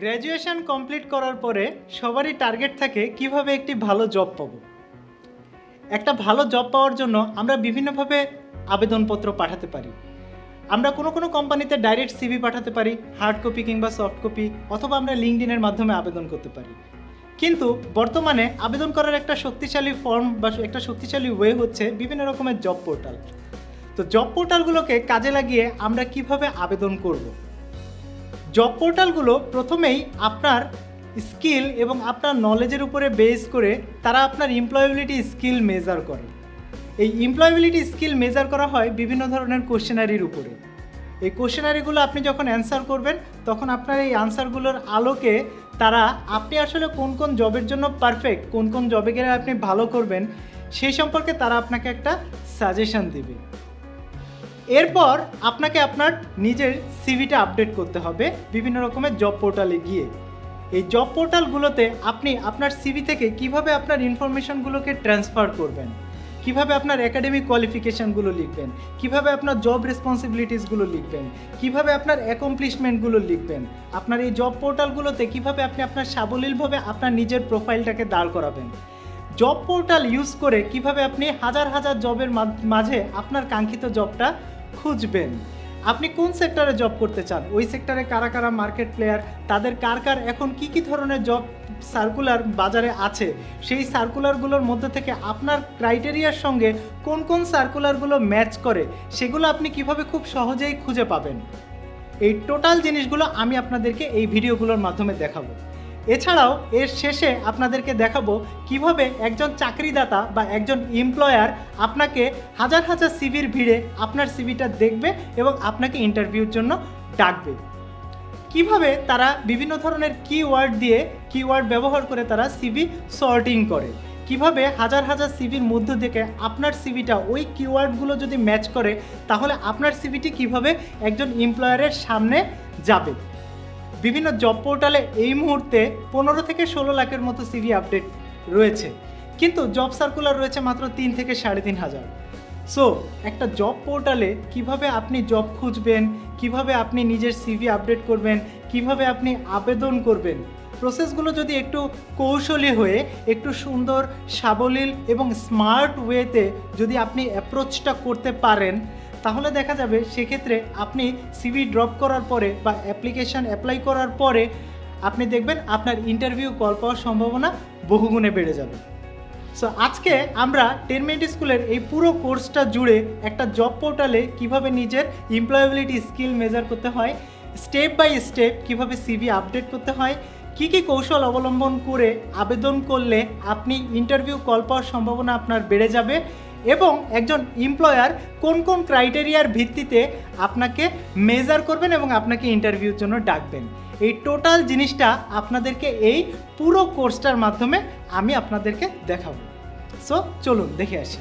Graduation complete করার পরে সবারই টার্গেট থাকে কিভাবে একটি ভালো জব পাব। একটা ভালো জব পাওয়ার জন্য আমরা বিভিন্নভাবে আবেদনপত্র পাঠাতে পারি। আমরা কোনো কোনো কোম্পানিতে ডাইরেক্ট সিভি পাঠাতে পারি, হার্ড কপি কিংবা সফট কপি, অথবা আমরা লিঙ্কডইনের মাধ্যমে আবেদন করতে পারি। কিন্তু বর্তমানে আবেদন করার একটা শক্তিশালী ফর্ম বা একটা শক্তিশালী ওয়ে হচ্ছে বিভিন্ন রকমের জব পোর্টাল। তো জব পোর্টালগুলোকে কাজে লাগিয়ে আমরা কিভাবে আবেদন করব। জব পোর্টালগুলো প্রথমেই আপনার স্কিল এবং আপনার নলেজের উপরে বেস করে তারা আপনার এমপ্লয়েবিলিটি স্কিল মেজার করে। এই এমপ্লয়েবিলিটি স্কিল মেজার করা হয় বিভিন্ন ধরনের কোশ্চেনারির উপরে। এই কোশ্চেনারিগুলো আপনি যখন অ্যান্সার করবেন তখন আপনার এই আনসারগুলোর আলোকে তারা আপনি আসলে কোন কোন জবের জন্য পারফেক্ট, কোন কোন জবে গেলে আপনি ভালো করবেন সেই সম্পর্কে তারা আপনাকে একটা সাজেশন দেবে। এরপর আপনাকে আপনার নিজের সিভিটা আপডেট করতে হবে বিভিন্ন রকমের জব পোর্টালে গিয়ে। এই জব পোর্টালগুলোতে আপনি আপনার সিভি থেকে কিভাবে আপনার ইনফরমেশনগুলোকে ট্রান্সফার করবেন, কিভাবে আপনার একাডেমিক কোয়ালিফিকেশানগুলো লিখবেন, কিভাবে আপনার জব রেসপন্সিবিলিটিসগুলো লিখবেন, কিভাবে আপনার অ্যাকমপ্লিশমেন্টগুলো লিখবেন, আপনার এই জব পোর্টালগুলোতে কিভাবে আপনি আপনার সাবলীলভাবে আপনার নিজের প্রোফাইলটাকে দাঁড় করাবেন, জব পোর্টাল ইউজ করে কিভাবে আপনি হাজার হাজার জবের মাঝে আপনার কাঙ্ক্ষিত জবটা খুঁজবেন। আপনি কোন সেক্টরে জব করতে চান, ওই সেক্টরে কারা কারা মার্কেট প্লেয়ার, তাদের কার কার এখন কি ধরনের জব সার্কুলার বাজারে আছে, সেই সার্কুলারগুলোর মধ্যে থেকে আপনার ক্রাইটেরিয়ার সঙ্গে কোন কোন সার্কুলারগুলো ম্যাচ করে সেগুলো আপনি কিভাবে খুব সহজেই খুঁজে পাবেন। এই টোটাল জিনিসগুলো আমি আপনাদেরকে এই ভিডিওগুলোর মাধ্যমে দেখাবো। এছাড়াও এর শেষে আপনাদেরকে দেখাবো কিভাবে একজন চাকরিদাতা বা একজন এমপ্লয়ার আপনাকে হাজার হাজার সিভির ভিড়ে আপনার সিভিটা দেখবে এবং আপনাকে ইন্টারভিউর জন্য ডাকবে। কিভাবে তারা বিভিন্ন ধরনের কিওয়ার্ড ব্যবহার করে তারা সিভি সর্টিং করে, কিভাবে হাজার হাজার সিভির মধ্য থেকে আপনার সিভিটা ওই কিওয়ার্ডগুলো যদি ম্যাচ করে তাহলে আপনার সিভিটি কিভাবে একজন এমপ্লয়ারের সামনে যাবে। বিভিন্ন জব পোর্টালে এই মুহূর্তে 15 থেকে 16 লাখের মতো সিভি আপডেট রয়েছে, কিন্তু জব সার্কুলার রয়েছে মাত্র 3 থেকে 3,500। সো একটা জব পোর্টালে কিভাবে আপনি জব খুঁজবেন, কিভাবে আপনি নিজের সিভি আপডেট করবেন, কিভাবে আপনি আবেদন করবেন, প্রসেসগুলো যদি একটু কৌশলী হয়ে একটু সুন্দর সাবলীল এবং স্মার্ট ওয়েতে যদি আপনি অ্যাপ্রোচটা করতে পারেন তাহলে দেখা যাবে সেক্ষেত্রে আপনি সিভি ড্রপ করার পরে বা অ্যাপ্লিকেশান অ্যাপ্লাই করার পরে আপনি দেখবেন আপনার ইন্টারভিউ কল পাওয়ার সম্ভাবনা বহুগুণে বেড়ে যাবে। সো আজকে আমরা 10 মিনিট স্কুলের এই পুরো কোর্সটা জুড়ে একটা জব পোর্টালে কিভাবে নিজের এমপ্লয়েবিলিটি স্কিল মেজার করতে হয়, স্টেপ বাই স্টেপ কিভাবে সিভি আপডেট করতে হয়, কী কৌশল অবলম্বন করে আবেদন করলে আপনি ইন্টারভিউ কল পাওয়ার সম্ভাবনা আপনার বেড়ে যাবে এবং একজন এমপ্লয়ার কোন কোন ক্রাইটেরিয়ার ভিত্তিতে আপনাকে মেজার করবেন এবং আপনাকে ইন্টারভিউর জন্য ডাকবেন, এই টোটাল জিনিসটা আপনাদেরকে এই পুরো কোর্সটার মাধ্যমে আমি আপনাদেরকে দেখাবো। সো চলুন দেখে আসি।